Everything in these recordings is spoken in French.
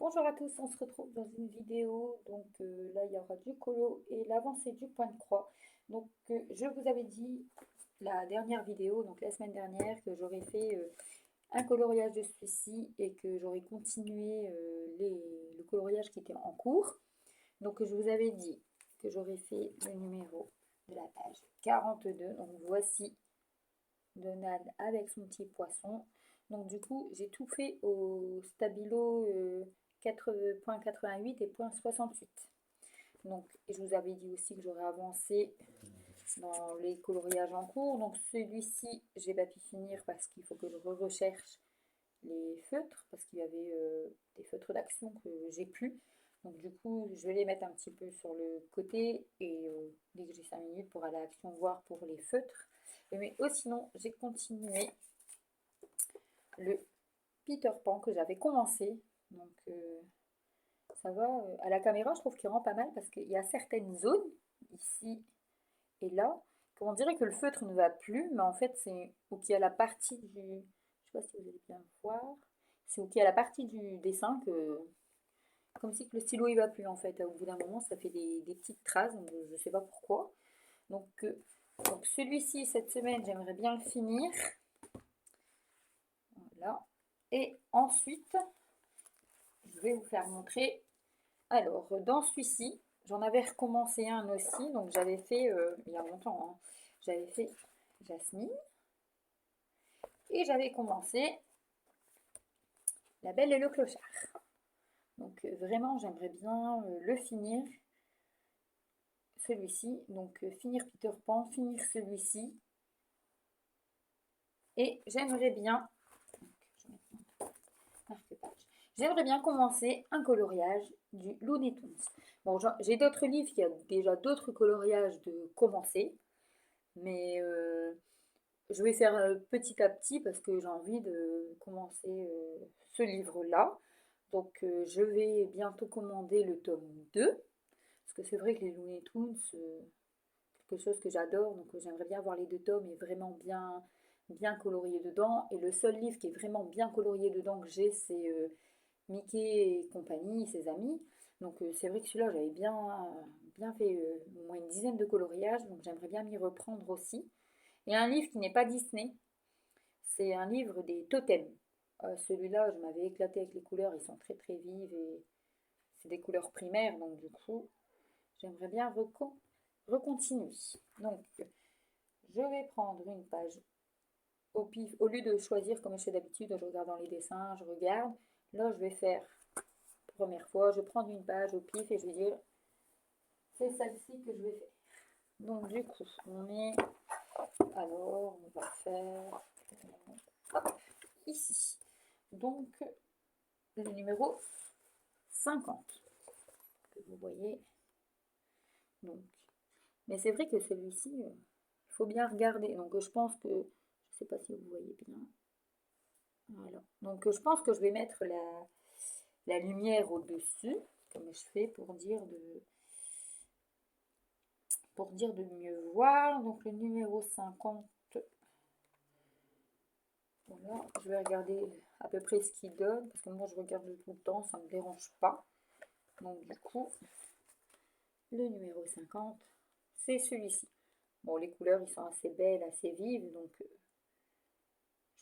Bonjour à tous, on se retrouve dans une vidéo. Là, il y aura du colo et l'avancée du point de croix. Je vous avais dit la dernière vidéo, donc la semaine dernière, que j'aurais fait un coloriage de celui-ci et que j'aurais continué le coloriage qui était en cours. Donc, je vous avais dit que j'aurais fait le numéro de la page 42. Donc, voici Donald avec son petit poisson. Donc du coup, j'ai tout fait au stabilo 4.88 et 0.68. Donc, et je vous avais dit aussi que j'aurais avancé dans les coloriages en cours. Donc celui-ci, j'ai pas pu finir parce qu'il faut que je recherche les feutres, parce qu'il y avait des feutres d'action que j'ai plus. Donc du coup, je vais les mettre un petit peu sur le côté et dès que j'ai 5 minutes pour aller à Action voir pour les feutres. Mais sinon, j'ai continué le Peter Pan que j'avais commencé. Ça va. À la caméra, je trouve qu'il rend pas mal parce qu'il y a certaines zones, ici et là, qu'on dirait que le feutre ne va plus, mais en fait, c'est où qu'il y a la partie du. Je sais pas si vous allez bien voir. C'est où qu'il y a la partie du dessin que. Comme si que le stylo il va plus en fait. Au bout d'un moment, ça fait des petites traces, donc je sais pas pourquoi. Donc, euh, donc celui-ci, cette semaine, j'aimerais bien le finir. Voilà. Et ensuite, je vais vous faire montrer. Alors, dans celui-ci, j'en avais recommencé un aussi. Donc, j'avais fait, il y a longtemps, hein, j'avais fait Jasmine. Et j'avais commencé La Belle et le Clochard. Vraiment, j'aimerais bien le finir, celui-ci. Finir Peter Pan, finir celui-ci. Et j'aimerais bien, j'aimerais bien commencer un coloriage du Looney Tunes. Bon, j'ai d'autres livres qui ont déjà d'autres coloriages de commencer, mais je vais faire petit à petit parce que j'ai envie de commencer ce livre-là. Je vais bientôt commander le tome 2 parce que c'est vrai que les Looney Tunes, quelque chose que j'adore, j'aimerais bien voir les deux tomes et vraiment bien colorié dedans. Et le seul livre qui est vraiment bien colorié dedans que j'ai, c'est Mickey et compagnie, ses amis. C'est vrai que celui-là, j'avais bien fait au moins une dizaine de coloriages, donc j'aimerais bien m'y reprendre aussi. Et un livre qui n'est pas Disney, c'est un livre des totems. Celui-là, je m'avais éclaté avec les couleurs, ils sont très très vives et c'est des couleurs primaires, donc du coup, j'aimerais bien recontinuer. Donc, je vais prendre une page au pif. Au lieu de choisir comme je fais d'habitude, je regarde dans les dessins, je regarde. Là, je vais faire, première fois, je vais prendre une page au pif et je vais dire, c'est celle-ci que je vais faire. Donc, du coup, alors, on va faire, hop, ici. Donc, le numéro 50, que vous voyez. Donc, mais c'est vrai que celui-ci, il faut bien regarder. Je pense que, je ne sais pas si vous voyez bien. Voilà. Je pense que je vais mettre la lumière au-dessus, comme je fais pour dire de mieux voir. Donc le numéro 50, voilà, je vais regarder à peu près ce qu'il donne, parce que moi je regarde tout le temps, ça ne me dérange pas. Donc du coup, le numéro 50, c'est celui-ci. Bon, les couleurs, ils sont assez belles, assez vives,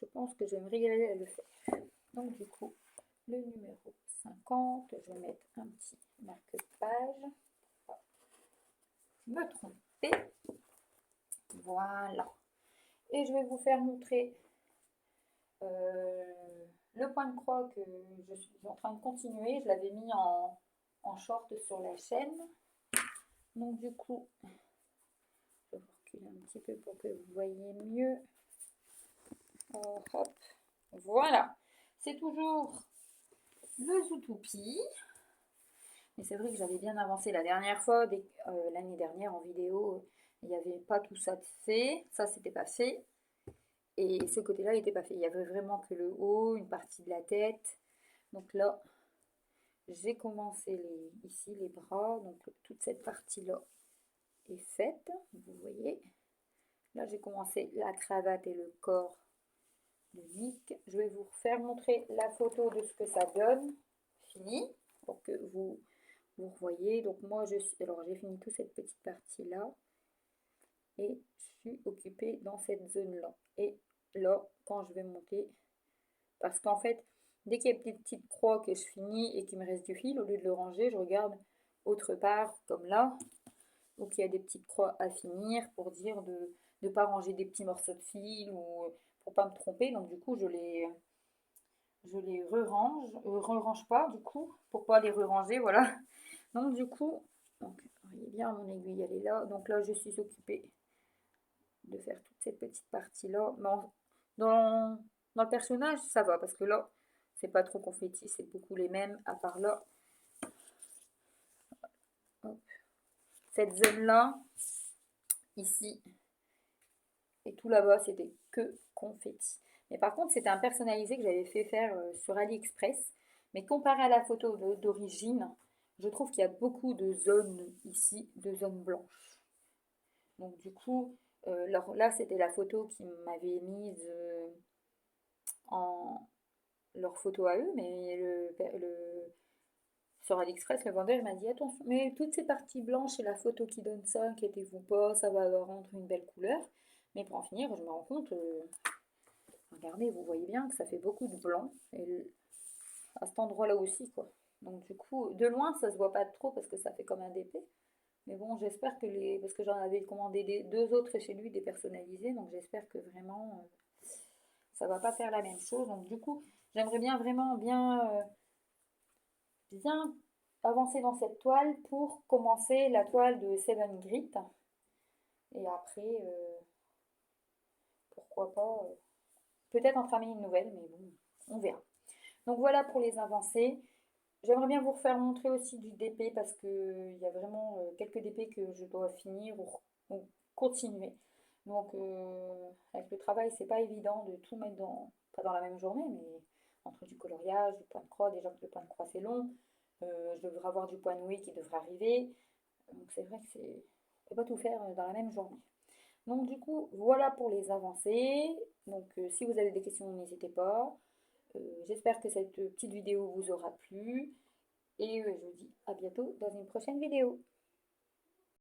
je pense que je vais me régaler à le faire. Donc du coup, le numéro 50, je vais mettre un petit marque-page. Me tromper. Voilà. Et je vais vous faire montrer le point de croix que je suis en train de continuer. Je l'avais mis en short sur la chaîne. Donc du coup, je vais vous reculer un petit peu pour que vous voyez mieux. Oh, hop. Voilà. C'est toujours le Zootopia. Mais c'est vrai que j'avais bien avancé la dernière fois, l'année dernière en vidéo, il n'y avait pas tout ça de fait. Ça, c'était pas fait. Et ce côté-là n'était pas fait. Il y avait vraiment que le haut, une partie de la tête. Donc là, j'ai commencé ici les bras. Donc toute cette partie-là est faite. Vous voyez. Là, j'ai commencé la cravate et le corps de Nick. Je vais vous faire montrer la photo de ce que ça donne. fini pour que vous revoyez. Donc moi, alors j'ai fini toute cette petite partie-là et je suis occupée dans cette zone-là. Et là, quand je vais monter, parce qu'en fait, dès qu'il y a des petites croix que je finis et qu'il me reste du fil, au lieu de le ranger, je regarde autre part, comme là, où il y a des petites croix à finir pour dire de ne pas ranger des petits morceaux de fil ou pour pas me tromper. Donc du coup, je les re-range pas du coup, pour pas les re-ranger, voilà. Donc du coup, donc, vous voyez bien, mon aiguille, elle est là. Donc là, je suis occupée de faire toute cette petite partie-là. Mais dans le personnage, ça va, parce que là, c'est pas trop confetti, c'est beaucoup les mêmes, à part là. Hop. Cette zone-là, ici, et tout là-bas, c'était que confetti. Mais par contre, c'était un personnalisé que j'avais fait faire sur AliExpress. Mais comparé à la photo d'origine, je trouve qu'il y a beaucoup de zones ici, de zones blanches. Donc du coup, là, c'était la photo qui m'avait mise en leur photo à eux, mais sur AliExpress, le vendeur m'a dit attention, mais toutes ces parties blanches, c'est la photo qui donne ça, inquiétez-vous pas, ça va rendre une belle couleur. Mais pour en finir, je me rends compte, regardez, vous voyez bien que ça fait beaucoup de blanc, et à cet endroit-là aussi, quoi. Donc du coup, de loin, ça se voit pas trop parce que ça fait comme un DP. Mais bon, j'espère que parce que j'en avais commandé deux autres chez lui, des personnalisés, donc j'espère que vraiment, ça va pas faire la même chose. Donc du coup, j'aimerais bien vraiment bien avancer dans cette toile pour commencer la toile de Seven Grit. Et après, pourquoi pas, peut-être entamer une nouvelle, mais bon, on verra. Donc voilà pour les avancées. J'aimerais bien vous refaire montrer aussi du DP parce qu'il y a vraiment quelques DP que je dois finir ou continuer. Donc avec le travail, c'est pas évident de tout mettre pas dans la même journée, mais entre du coloriage, du point de croix, déjà que le point de croix c'est long, je devrais avoir du point de noué qui devrait arriver. Donc c'est vrai que on peut pas tout faire dans la même journée. Donc du coup, voilà pour les avancées. Donc si vous avez des questions, n'hésitez pas. J'espère que cette petite vidéo vous aura plu. Et je vous dis à bientôt dans une prochaine vidéo.